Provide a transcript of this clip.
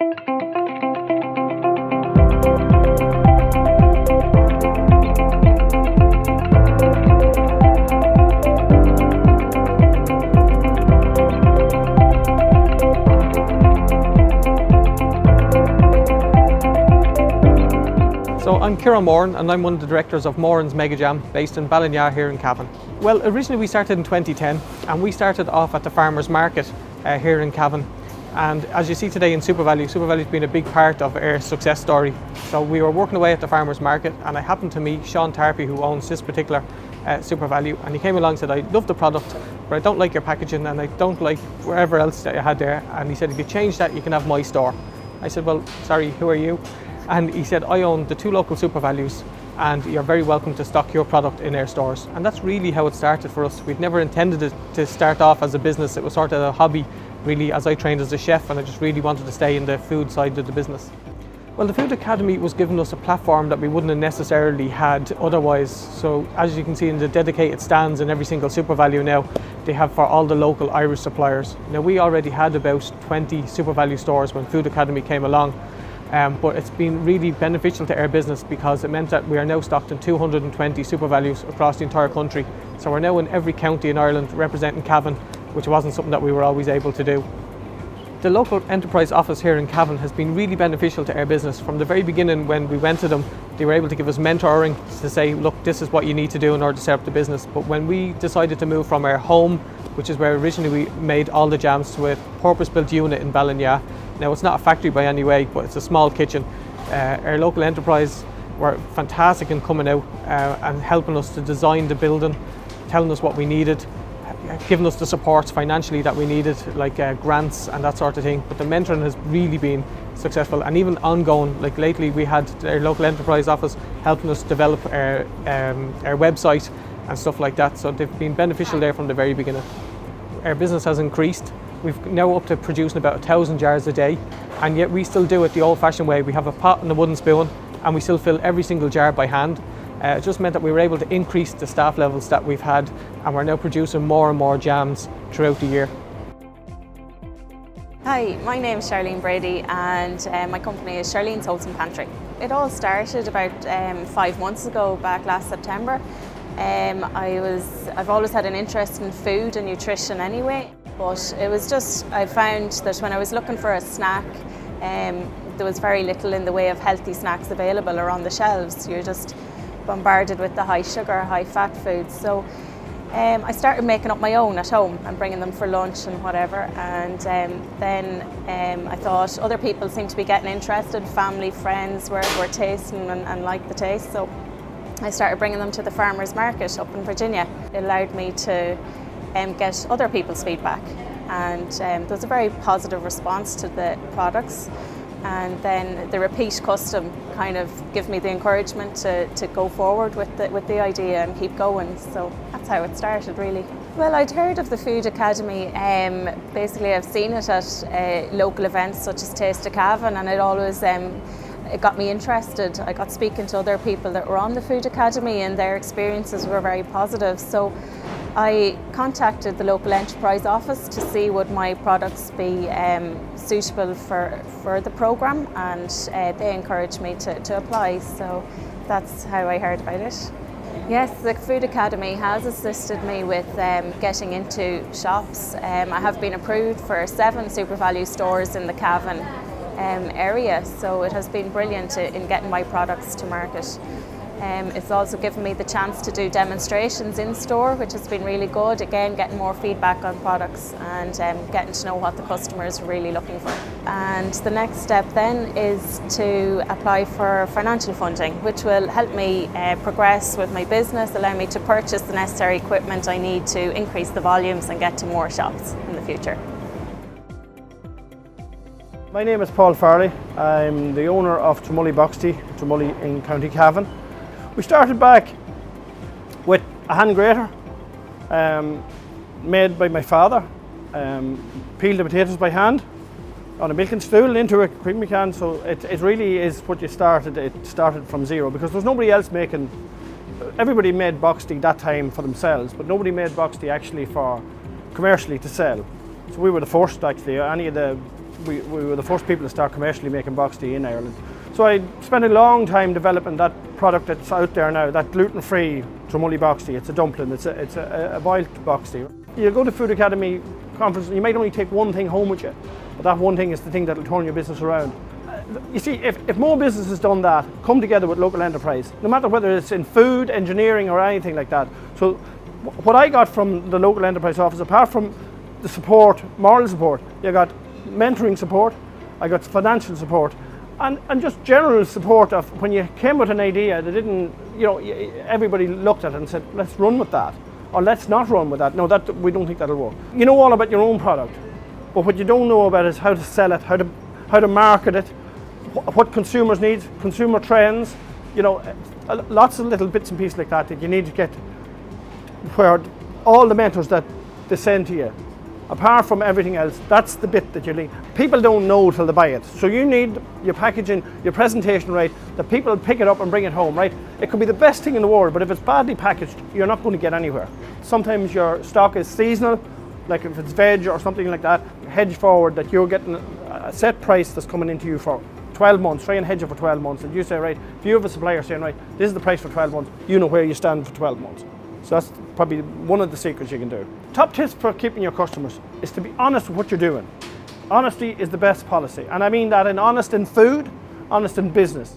So I'm Kieron Moran and I'm one of the directors of Moran's Mega Jam based in Ballinya here in Cavan. Well, originally we started in 2010 and we started off at the farmers market here in Cavan. And as you see today in SuperValu, SuperValu's been a big part of our success story. So we were working away at the farmers market and I happened to meet Sean Tarpey, who owns this particular SuperValu, and he came along and said, I love the product, but I don't like your packaging and I don't like wherever else that you had there. And he said, if you change that, you can have my store. I said, well, sorry, who are you? And he said, I own the 2 local SuperValus and you're very welcome to stock your product in our stores. And that's really how it started for us. We'd never intended it to start off as a business. It was sort of a hobby, really, as I trained as a chef and I just really wanted to stay in the food side of the business. Well, the Food Academy was giving us a platform that we wouldn't have necessarily had otherwise. So as you can see in the dedicated stands in every single SuperValu now, they have for all the local Irish suppliers. Now we already had about 20 SuperValu stores when Food Academy came along. But it's been really beneficial to our business because it meant that we are now stocked in 220 SuperValus across the entire country. So we're now in every county in Ireland representing Cavan, which wasn't something that we were always able to do. The local enterprise office here in Cavan has been really beneficial to our business. From the very beginning when we went to them, they were able to give us mentoring to say, look, this is what you need to do in order to set up the business. But when we decided to move from our home, which is where originally we made all the jams, to a purpose-built unit in Ballinya. Now it's not a factory by any way, but it's a small kitchen. Our local enterprise were fantastic in coming out and helping us to design the building, telling us what we needed, giving us the supports financially that we needed, like grants and that sort of thing. But the mentoring has really been successful and even ongoing. Like lately we had our local enterprise office helping us develop our website and stuff like that. So they've been beneficial there from the very beginning. Our business has increased. We've now up to producing about 1,000 jars a day, and yet we still do it the old-fashioned way. We have a pot and a wooden spoon and we still fill every single jar by hand. It just meant that we were able to increase the staff levels that we've had, and we're now producing more and more jams throughout the year. Hi, my name is Charlene Brady and my company is Charlene's Wholesome Pantry. It all started about 5 months ago, back last September. I've always had an interest in food and nutrition anyway, but it was just, I found that when I was looking for a snack, there was very little in the way of healthy snacks available or on the shelves. You're just bombarded with the high sugar, high fat foods. So I started making up my own at home and bringing them for lunch and whatever. And then I thought other people seemed to be getting interested, family, friends were tasting and liked the taste. So I started bringing them to the farmers market up in Virginia. It allowed me to get other people's feedback, and there was a very positive response to the products. And then the repeat custom kind of gave me the encouragement to go forward with the idea and keep going. So that's how it started, really. Well, I'd heard of the Food Academy. Basically, I've seen it at local events such as Taste of Cavan, and it always it got me interested. I got speaking to other people that were on the Food Academy and their experiences were very positive. So I contacted the local enterprise office to see would my products be suitable for the programme, and they encouraged me to apply. So that's how I heard about it. Yes, the Food Academy has assisted me with getting into shops. I have been approved for 7 SuperValu stores in the Cavan area, so it has been brilliant in getting my products to market. It's also given me the chance to do demonstrations in store, which has been really good. Again, getting more feedback on products and getting to know what the customer is really looking for. And the next step then is to apply for financial funding, which will help me progress with my business, allow me to purchase the necessary equipment I need to increase the volumes and get to more shops in the future. My name is Paul Farelly. I'm the owner of Drummully Boxty, Drummully in County Cavan. We started back with a hand grater made by my father. Peeled the potatoes by hand on a milking stool into a creamy can. So it really is what you started. It started from zero because there's nobody else making. Everybody made Boxty that time for themselves, but nobody made Boxty actually for commercially to sell. So we were the first actually. Any of the we were the first people to start commercially making Boxty in Ireland. So I spent a long time developing that product that's out there now, that gluten-free Drummully Boxty. It's a dumpling, it's a boiled Boxty. You go to Food Academy conference, you might only take one thing home with you, but that one thing is the thing that'll turn your business around. You see, if more businesses done that, come together with local enterprise, no matter whether it's in food, engineering or anything like that. So what I got from the local enterprise office, apart from the support, moral support, you got mentoring support, I got financial support, and just general support of when you came with an idea that didn't, everybody looked at it and said, let's run with that, or let's not run with that. No, we don't think that'll work. You know all about your own product, but what you don't know about is how to sell it, how to market it, what consumers need, consumer trends, lots of little bits and pieces like that you need to get where all the mentors that they send to you. Apart from everything else, that's the bit that you need. People don't know till they buy it. So you need your packaging, your presentation right, that people pick it up and bring it home, right? It could be the best thing in the world, but if it's badly packaged, you're not going to get anywhere. Sometimes your stock is seasonal, like if it's veg or something like that, hedge forward that you're getting a set price that's coming into you for 12 months, try and hedge it for 12 months. And you say, right, if you have a supplier saying, right, this is the price for 12 months, you know where you stand for 12 months. So that's probably one of the secrets you can do. Top tips for keeping your customers is to be honest with what you're doing. Honesty is the best policy. And I mean that honest in food, honest in business.